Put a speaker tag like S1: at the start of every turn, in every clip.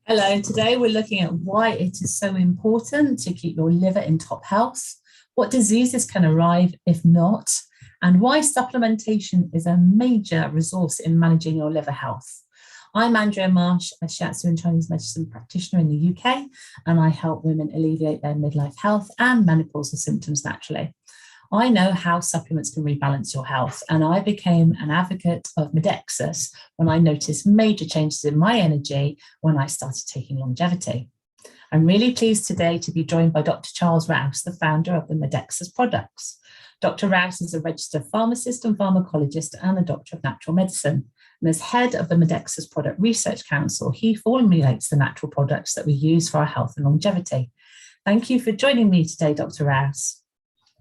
S1: Hello, today we're looking at why it is so important to keep your liver in top health, what diseases can arrive if not, and why supplementation is a major resource in managing your liver health. I'm Andrea Marsh, a shiatsu and Chinese medicine practitioner in the UK, and I help women alleviate their midlife health and menopausal symptoms naturally. I know how supplements can rebalance your health, and I became an advocate of Modexus when I noticed major changes in my energy when I started taking longevity. I'm really pleased today to be joined by Dr. Charles Rouse, the founder of the Modexus products. Dr. Rouse is a registered pharmacist and pharmacologist and a doctor of natural medicine. And as head of the Modexus Product Research Council, he formulates the natural products that we use for our health and longevity. Thank you for joining me today, Dr. Rouse.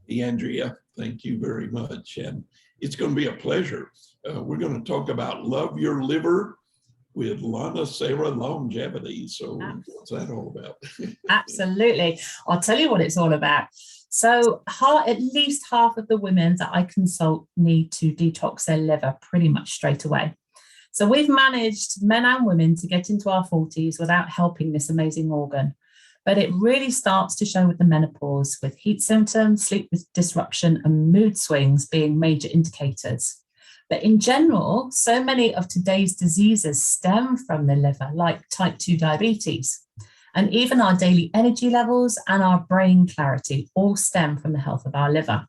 S2: Hey, Andrea, thank you very much. And it's going to be a pleasure. We're going to talk about Love Your Liver with Lonicera longevity. So what's that all about?
S1: Absolutely. I'll tell you what it's all about. So at least half of the women that I consult need to detox their liver pretty much straight away. So we've managed, men and women, to get into our 40s without helping this amazing organ. But it really starts to show with the menopause, with heat symptoms, sleep disruption, and mood swings being major indicators. But in general, so many of today's diseases stem from the liver, like type 2 diabetes. And even our daily energy levels and our brain clarity all stem from the health of our liver.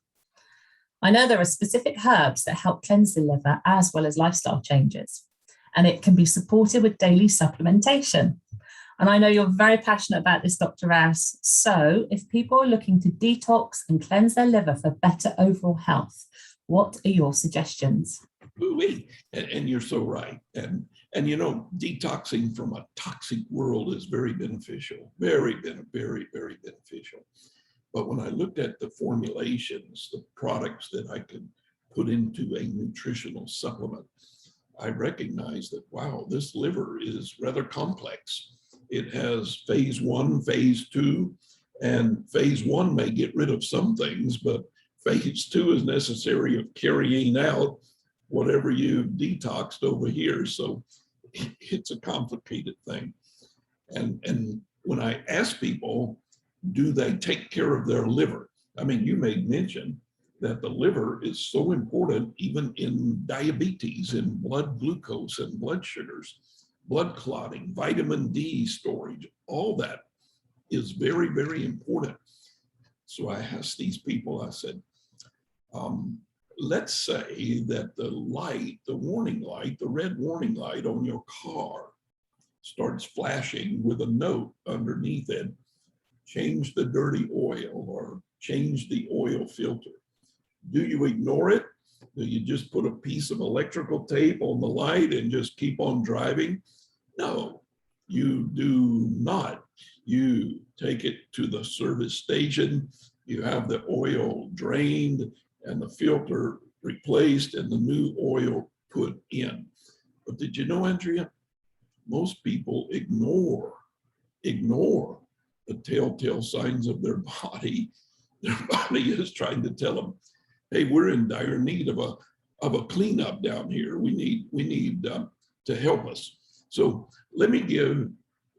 S1: I know there are specific herbs that help cleanse the liver as well as lifestyle changes, and it can be supported with daily supplementation. And I know you're very passionate about this, Dr. Rouse. So if people are looking to detox and cleanse their liver for better overall health, what are your suggestions?
S2: And you're so right. And you know, detoxing from a toxic world is very beneficial, very beneficial. But when I looked at the formulations, the products that I could put into a nutritional supplement, I recognized that, wow, this liver is rather complex. It has phase 1, phase 2, and phase 1 may get rid of some things, but phase 2 is necessary of carrying out whatever you've detoxed over here. So it's a complicated thing. And when I ask people, do they take care of their liver? I mean, you made mention that the liver is so important even in diabetes, in blood glucose and blood sugars, blood clotting, vitamin D storage, all that is very important. So I asked these people, I said, let's say that the light, the warning light, the red warning light on your car starts flashing with a note underneath it, change the dirty oil or change the oil filter. Do you ignore it? Do you just put a piece of electrical tape on the light and just keep on driving? No, you do not. You take it to the service station, you have the oil drained and the filter replaced and the new oil put in. But did you know, Andrea, most people ignore the telltale signs of their body. Their body is trying to tell them, hey, we're in dire need of a cleanup down here. We need to help us. So let me give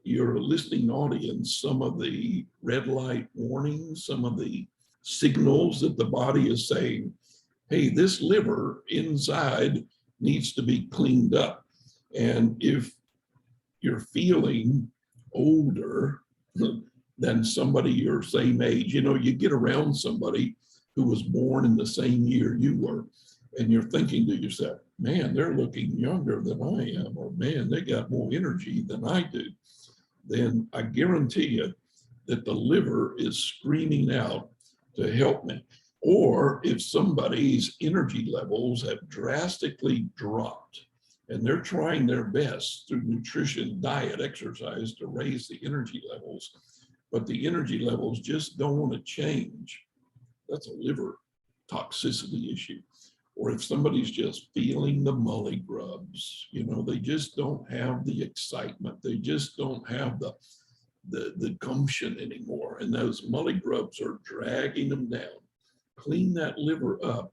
S2: your listening audience some of the red light warnings, some of the signals that the body is saying, hey, this liver inside needs to be cleaned up. And if you're feeling older than somebody your same age, you know, you get around somebody who was born in the same year you were, and you're thinking to yourself, man, they're looking younger than I am, or man, they got more energy than I do, then I guarantee you that the liver is screaming out to help me. Or if somebody's energy levels have drastically dropped and they're trying their best through nutrition, diet, exercise to raise the energy levels, but the energy levels just don't want to change, that's a liver toxicity issue. Or if somebody's just feeling the mully grubs, you know, they just don't have the excitement, they just don't have the gumption anymore, and those mully grubs are dragging them down. Clean that liver up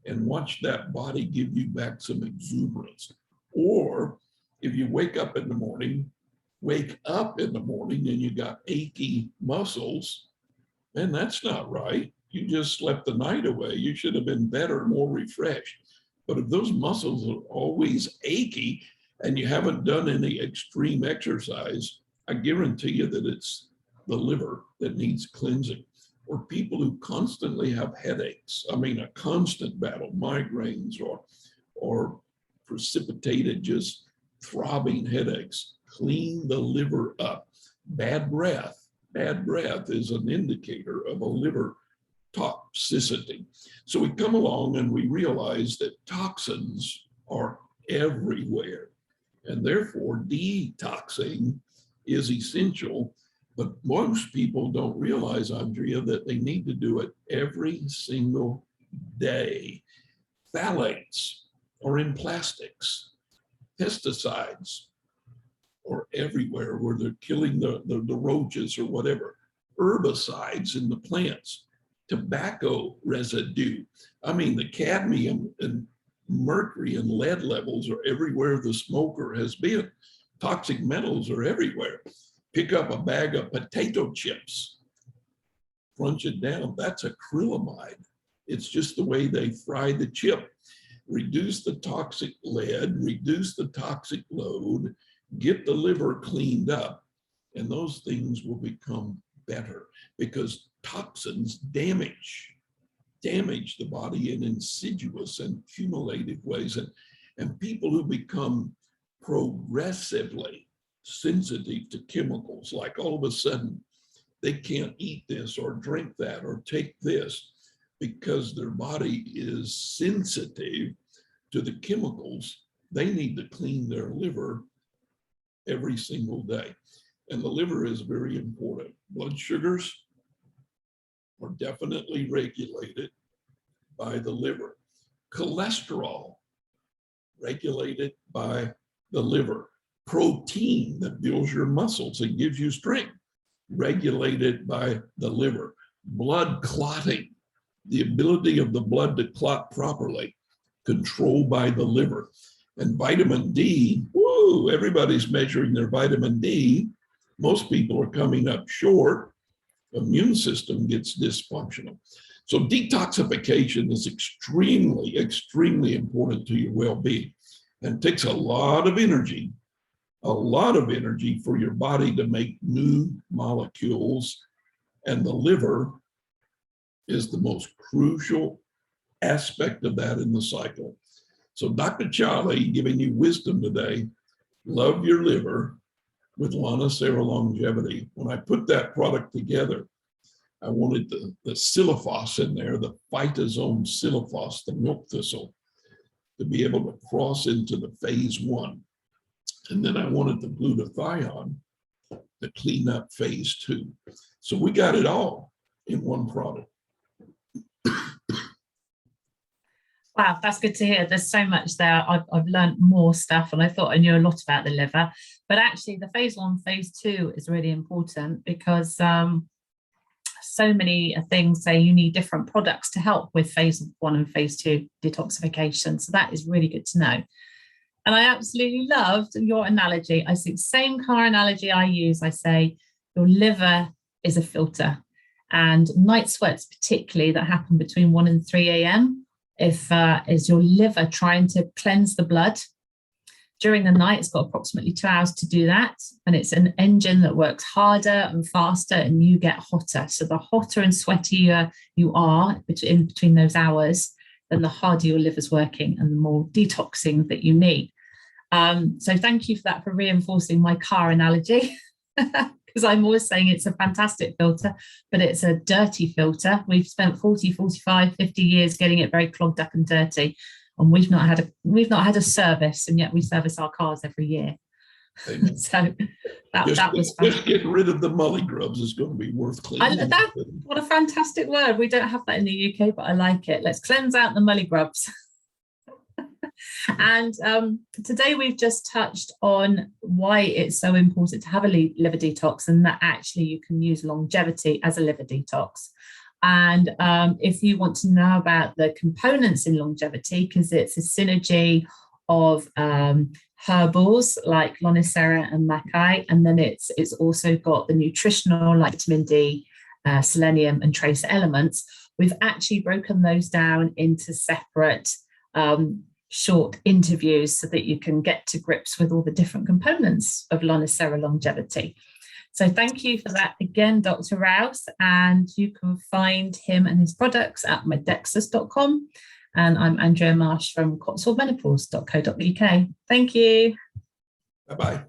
S2: and watch that body give you back some exuberance. Or if you wake up in the morning wake up in the morning and you got achy muscles, and that's not right. You just slept the night away. You should have been better, more refreshed. But if those muscles are always achy and you haven't done any extreme exercise, I guarantee you that it's the liver that needs cleansing. Or people who constantly have headaches, I mean, a constant battle, migraines or precipitated just throbbing headaches. Clean the liver up. Bad breath is an indicator of a liver toxicity. So we come along and we realize that toxins are everywhere, and therefore detoxing is essential. But most people don't realize, Andrea, that they need to do it every single day. Phthalates are in plastics. Pesticides are everywhere where they're killing the roaches or whatever. Herbicides in the plants. Tobacco residue. I mean, the cadmium and mercury and lead levels are everywhere the smoker has been. Toxic metals are everywhere. Pick up a bag of potato chips, crunch it down. That's acrylamide. It's just the way they fry the chip. Reduce the toxic lead, reduce the toxic load, get the liver cleaned up, and those things will become better, because toxins damage the body in insidious and cumulative ways. And people who become progressively sensitive to chemicals, like all of a sudden they can't eat this or drink that or take this because their body is sensitive to the chemicals, they need to clean their liver every single day. And the liver is very important. Blood sugars are definitely regulated by the liver. Cholesterol, regulated by the liver. Protein that builds your muscles and gives you strength, regulated by the liver. Blood clotting, the ability of the blood to clot properly, controlled by the liver. And vitamin D, woo, everybody's measuring their vitamin D. Most people are coming up short. Immune system gets dysfunctional. So detoxification is extremely, extremely important to your well-being, and takes a lot of energy for your body to make new molecules. And the liver is the most crucial aspect of that in the cycle. So Dr. Charlie giving you wisdom today. Love your liver with Lonicera Longevity. When I put that product together, I wanted the silliphos in there, the phytosome silliphos, the milk thistle, to be able to cross into the phase 1. And then I wanted the glutathione to clean up phase 2. So we got it all in one product.
S1: Wow, that's good to hear. There's so much there. I've learned more stuff, and I thought I knew a lot about the liver. But actually, the phase 1, phase 2 is really important, because so many things say you need different products to help with phase 1 and phase 2 detoxification. So that is really good to know. And I absolutely loved your analogy. I think same car analogy I use. I say your liver is a filter, and night sweats particularly that happen between 1 and 3 a.m. Is your liver trying to cleanse the blood. During the night, it's got approximately 2 hours to do that. And it's an engine that works harder and faster, and you get hotter. So the hotter and sweatier you are in between those hours, then the harder your liver's working and the more detoxing that you need. So thank you for that, for reinforcing my car analogy, because I'm always saying it's a fantastic filter, but it's a dirty filter. We've spent 40, 45, 50 years getting it very clogged up and dirty, and we've not had a service, and yet we service our cars every year. So that was fun.
S2: Just get rid of the mully grubs is going to be worth cleaning.
S1: What a fantastic word. We don't have that in the UK, but I like it. Let's cleanse out the mully grubs. And today we've just touched on why it's so important to have a liver detox, and that actually you can use longevity as a liver detox. And if you want to know about the components in longevity, because it's a synergy of herbals like Lonicera and Mackay, and then it's also got the nutritional like vitamin D, selenium, and trace elements. We've actually broken those down into separate short interviews so that you can get to grips with all the different components of Lonicera longevity. So thank you for that again, Dr. Rouse, and you can find him and his products at modexus.com. And I'm Andrea Marsh from cotswoldmenopause.co.uk. Thank you.
S2: Bye-bye.